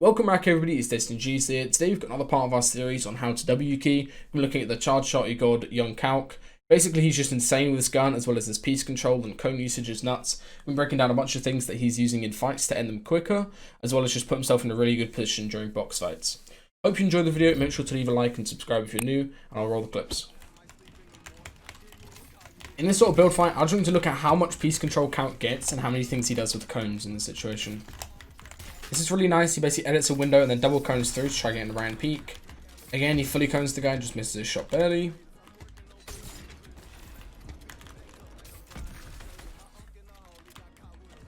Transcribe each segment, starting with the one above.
Welcome back everybody, it's DestinysJesus here. Today we've got another part of our series on how to W key. We're looking at the charge shot god young Calc. Basically he's just insane with his gun as well as his piece control and cone usage is nuts. We're breaking down a bunch of things that he's using in fights to end them quicker, as well as just put himself in a really good position during box fights. Hope you enjoyed the video, make sure to leave a like and subscribe if you're new, and I'll roll the clips. In this sort of build fight, I just want to look at how much piece control Calc gets and how many things he does with the cones in this situation. This is really nice. He basically edits a window and then double cones through to try to get in the round peak. Again, he fully cones the guy and just misses his shot barely.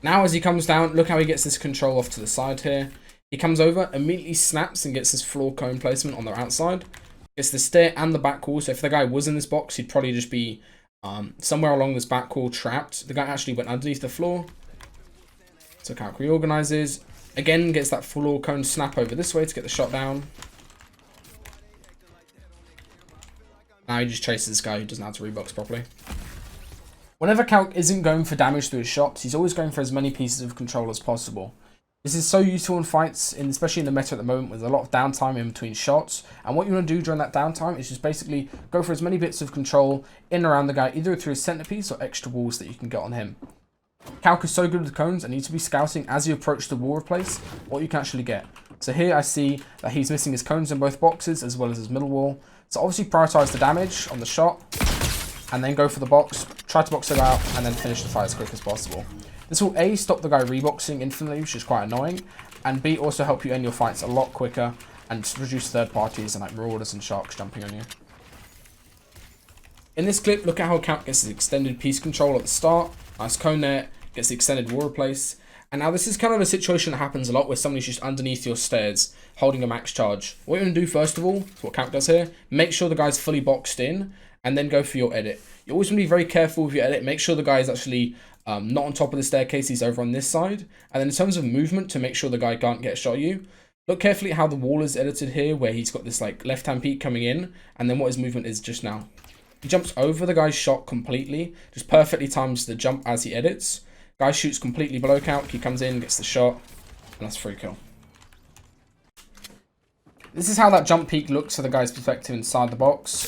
Now as he comes down, look how he gets this control off to the side here. He comes over, immediately snaps and gets his floor cone placement on the outside. Gets the stair and the back wall. So if the guy was in this box, he'd probably just be somewhere along this back wall trapped. The guy actually went underneath the floor. So Calc reorganizes. Again, gets that floor cone snap over this way to get the shot down. Now he just chases this guy who doesn't have to rebox properly. Whenever Calc isn't going for damage through his shots, he's always going for as many pieces of control as possible. This is so useful in fights, especially in the meta at the moment with a lot of downtime in between shots. And what you want to do during that downtime is just basically go for as many bits of control in and around the guy, either through his centerpiece or extra walls that you can get on him. Calc is so good with the cones and needs to be scouting as you approach the wall replace what you can actually get. So here I see that he's missing his cones in both boxes as well as his middle wall. So obviously prioritize the damage on the shot and then go for the box, try to box it out and then finish the fight as quick as possible. This will A, stop the guy reboxing infinitely, which is quite annoying, and B, also help you end your fights a lot quicker and reduce third parties and like marauders and sharks jumping on you. In this clip, look at how Calc gets his extended piece control at the start. Nice cone there, gets the extended wall replace. And now this is kind of a situation that happens a lot where somebody's just underneath your stairs holding a max charge. What you're going to do first of all, is what Calc does here, make sure the guy's fully boxed in and then go for your edit. You always want to be very careful with your edit, make sure the guy is actually not on top of the staircase, he's over on this side. And then in terms of movement, to make sure the guy can't get a shot at you, look carefully at how the wall is edited here, where he's got this like left-hand peak coming in, and then what his movement is just now. He jumps over the guy's shot completely, just perfectly times the jump as he edits. Guy shoots completely below Calc, he comes in, gets the shot, and that's free kill. This is how that jump peak looks for the guy's perspective inside the box.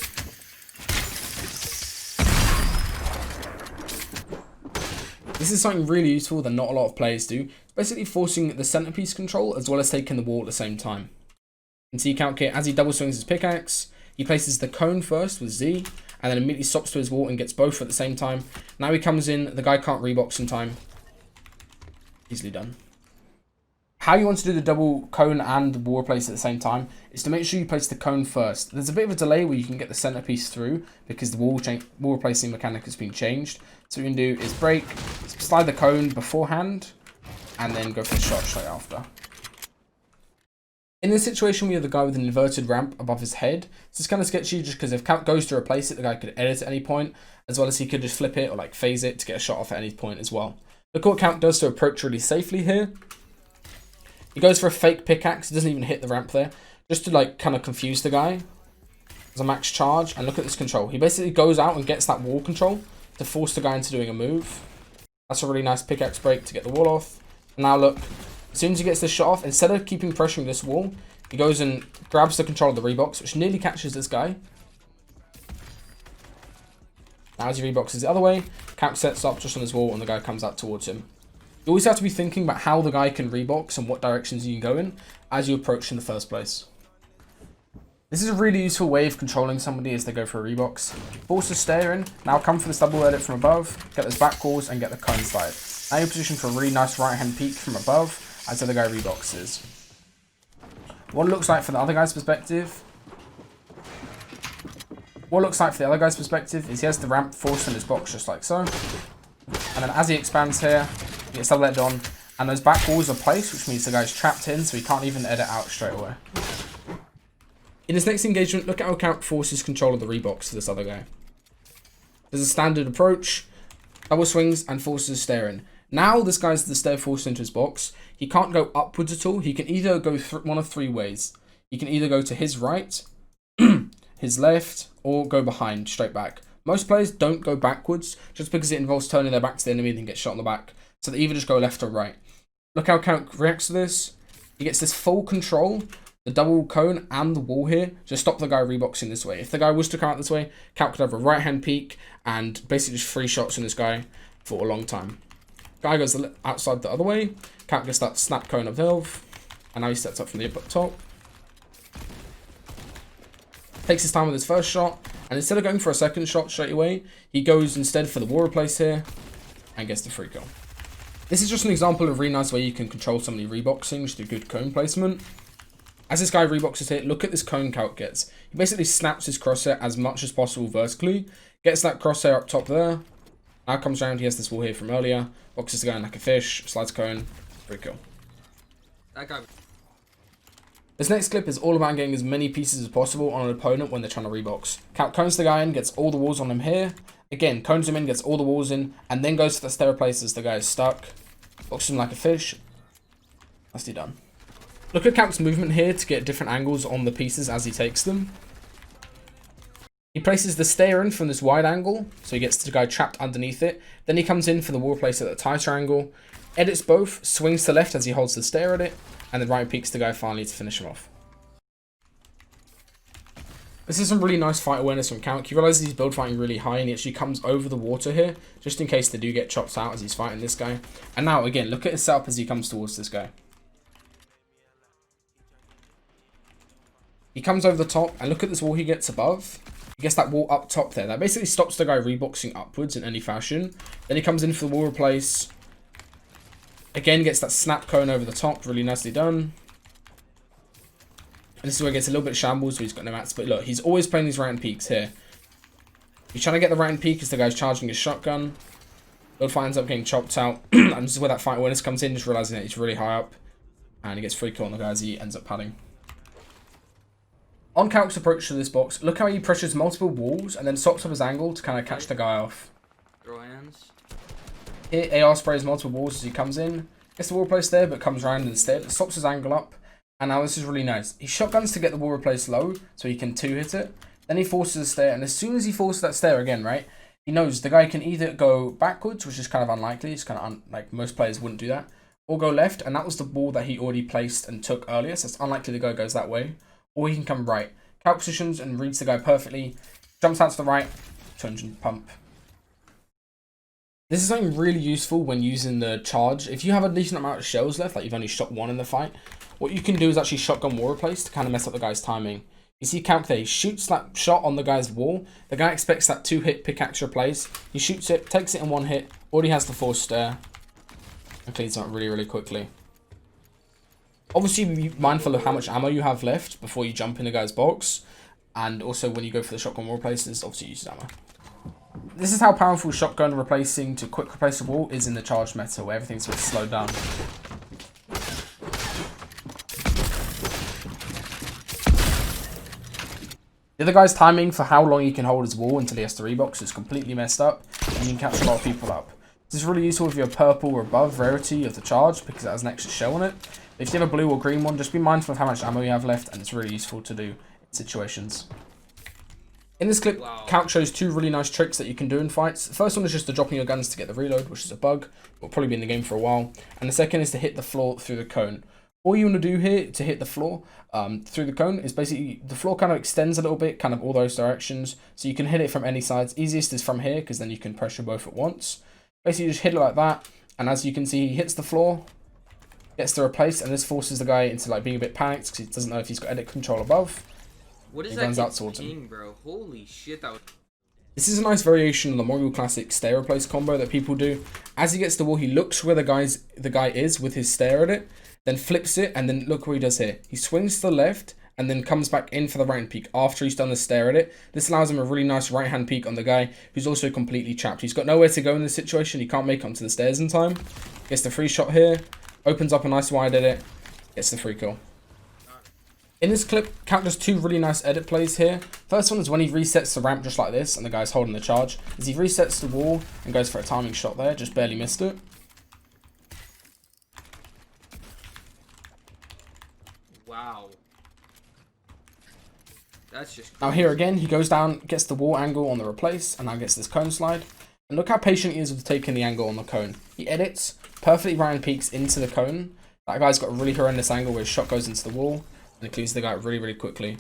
This is something really useful that not a lot of players do. It's basically forcing the centerpiece control as well as taking the wall at the same time. You can see Calc here, as he double swings his pickaxe, he places the cone first with Z, and then immediately stops to his wall and gets both at the same time. Now he comes in, the guy can't rebox in time. Easily done. How you want to do the double cone and the wall replace at the same time is to make sure you place the cone first. There's a bit of a delay where you can get the centerpiece through because the wall replacing mechanic has been changed. So what you can do is break, slide the cone beforehand, and then go for the shot straight after. In this situation, we have the guy with an inverted ramp above his head. This is kind of sketchy just because if Calc goes to replace it, the guy could edit at any point, as well as he could just flip it or like phase it to get a shot off at any point as well. Look what Calc does to approach really safely here. He goes for a fake pickaxe, he doesn't even hit the ramp there, just to like kind of confuse the guy. There's a max charge, and look at this control. He basically goes out and gets that wall control to force the guy into doing a move. That's a really nice pickaxe break to get the wall off. And now look, as soon as he gets this shot off, instead of keeping pressuring this wall, he goes and grabs the control of the rebox, which nearly catches this guy. Now as he reboxes the other way, Calc sets up just on his wall and the guy comes out towards him. You always have to be thinking about how the guy can rebox and what directions you can go in as you approach in the first place. This is a really useful way of controlling somebody as they go for a rebox. Force the stair in, now come for this double edit from above, get those back walls and get the cone side. Now you're positioned for a really nice right hand peek from above as the other guy reboxes. What it looks like for the other guy's perspective is he has the ramp forced in his box just like so. And then as he expands here, he gets double edited on, and those back walls are placed, which means the guy's trapped in, so he can't even edit out straight away. In his next engagement, look at how Calc forces control of the rebox to this other guy. There's a standard approach, double swings, and forces a stair in. Now this guy's the stair forced into his box. He can't go upwards at all. He can either go one of three ways. He can either go to his right, his left, or go behind, straight back. Most players don't go backwards, just because it involves turning their back to the enemy and then get shot in the back. So they either just go left or right. Look how Calc reacts to this. He gets this full control, the double cone and the wall here, to stop the guy reboxing this way. If the guy was to come out this way, Calc could have a right hand peek and basically just 3 shots on this guy for a long time. Guy goes outside the other way, Calc gets that snap cone of health, and now he sets up from the up top. Takes his time with his first shot, and instead of going for a second shot straight away, he goes instead for the wall replace here, and gets the free kill. This is just an example of a really nice way you can control somebody reboxing, just a good cone placement. As this guy reboxes here, look at this cone Calc gets. He basically snaps his crosshair as much as possible vertically, gets that crosshair up top there. Now comes around, he has this wall here from earlier, boxes the guy in like a fish, slides cone, free kill. That guy. This next clip is all about getting as many pieces as possible on an opponent when they're trying to rebox. Calc cones the guy in, gets all the walls on him here. Again, cones him in, gets all the walls in, and then goes to the stair replace as the guy is stuck. Boxes him like a fish. Nicely done. Look at Calc's movement here to get different angles on the pieces as he takes them. He places the stair in from this wide angle, so he gets the guy trapped underneath it. Then he comes in for the wall replace at a tighter angle. Edits both, swings to left as he holds the stair at it, and then right peeks the guy finally to finish him off. This is some really nice fight awareness from Calc. He realizes he's build fighting really high, and he actually comes over the water here, just in case they do get chopped out as he's fighting this guy. And now, again, look at his setup as he comes towards this guy. He comes over the top, and look at this wall he gets above. He gets that wall up top there. That basically stops the guy reboxing upwards in any fashion. Then he comes in for the wall replace. Again, gets that snap cone over the top. Really nicely done. And this is where it gets a little bit shambles, so he's got no mats. But look, he's always playing these right hand peeks here. He's trying to get the right hand peek as the guy's charging his shotgun. Build fight ends up getting chopped out. And this is where that fight awareness comes in, just realizing that he's really high up. And he gets free kill on the guy as he ends up padding. On Calc's approach to this box, look how he pressures multiple walls and then stops up his angle to kind of catch the guy off. Throw hands. Here, AR sprays multiple walls as he comes in. Gets the wall replace there, but comes around instead. Stops his angle up. And now this is really nice. He shotguns to get the wall replace low, so he can 2-hit it. Then he forces a stair, and as soon as he forces that stair again, right, he knows the guy can either go backwards, which is kind of unlikely. It's kind of like most players wouldn't do that. Or go left, and that was the wall that he already placed and took earlier, so it's unlikely the guy goes that way. Or he can come right. Calc positions and reads the guy perfectly. Jumps out to the right, 200 pump. This is something really useful when using the charge. If you have a decent amount of shells left, like you've only shot 1 in the fight, what you can do is actually shotgun wall replace to kind of mess up the guy's timing. You see Calc there, he shoots that shot on the guy's wall. The guy expects that 2-hit pickaxe replace. He shoots it, takes it in 1 hit, already has the forced stair, and cleans it up really, really quickly. Obviously, be mindful of how much ammo you have left before you jump in the guy's box. And also, when you go for the shotgun wall replaces, obviously use ammo. This is how powerful shotgun replacing to quick replace a wall is in the charged meta, where everything's sort of slowed down. The other guy's timing for how long he can hold his wall until he has to rebox is completely messed up, and you can catch a lot of people up. This is really useful if you're purple or above rarity of the charge, because it has an extra shell on it. If you have a blue or green one, just be mindful of how much ammo you have left, and it's really useful to do in situations. In this clip, Calc shows 2 really nice tricks that you can do in fights. The first one is just the dropping your guns to get the reload, which is a bug. It will probably be in the game for a while. And the second is to hit the floor through the cone. All you want to do here to hit the floor through the cone is basically the floor kind of extends a little bit, kind of all those directions. So you can hit it from any sides. Easiest is from here, because then you can pressure both at once. Basically, just hit it like that. And as you can see, he hits the floor, gets the replace, and this forces the guy into like being a bit panicked because he doesn't know if he's got edit control above. What is that king, bro? Holy shit, that was... This is a nice variation on the Morgul Classic stair replace combo that people do. As he gets the wall, he looks where the guy is with his stair at it, then flips it, and then look what he does here. He swings to the left, and then comes back in for the right hand peek after he's done the stair at it. This allows him a really nice right hand peek on the guy who's also completely trapped. He's got nowhere to go in this situation. He can't make it onto the stairs in time. Gets the free shot here, opens up a nice wide edit, gets the free kill. In this clip, Calc does 2 really nice edit plays here. First one is when he resets the ramp just like this, and the guy's holding the charge. As he resets the wall and goes for a timing shot there, just barely missed it. Wow. That's just crazy. Now here again, he goes down, gets the wall angle on the replace, and now gets this cone slide. And look how patient he is with taking the angle on the cone. He edits, perfectly round peaks into the cone. That guy's got a really horrendous angle where his shot goes into the wall and it cleans the guy really, really quickly.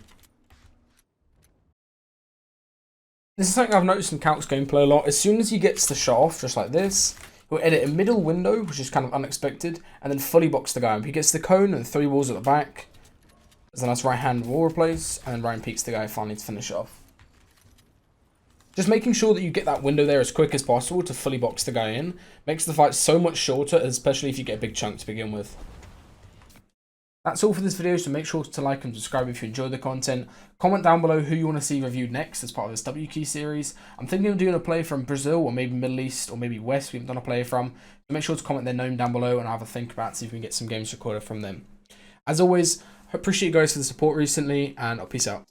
This is something I've noticed in Calc's gameplay a lot. As soon as he gets the shot off, just like this, he'll edit a middle window, which is kind of unexpected, and then fully box the guy. If he gets the cone and 3 walls at the back, there's a nice right-hand wall replace, and then Ryan peeks the guy finally to finish it off. Just making sure that you get that window there as quick as possible to fully box the guy in makes the fight so much shorter, especially if you get a big chunk to begin with. That's all for this video, so make sure to like and subscribe if you enjoy the content. Comment down below who you want to see reviewed next as part of this W key series. I'm thinking of doing a play from Brazil, or maybe Middle East, or maybe West we haven't done a play from. So make sure to comment their name down below and I'll have a think about see if we can get some games recorded from them. As always, I appreciate you guys for the support recently, and I'll peace out.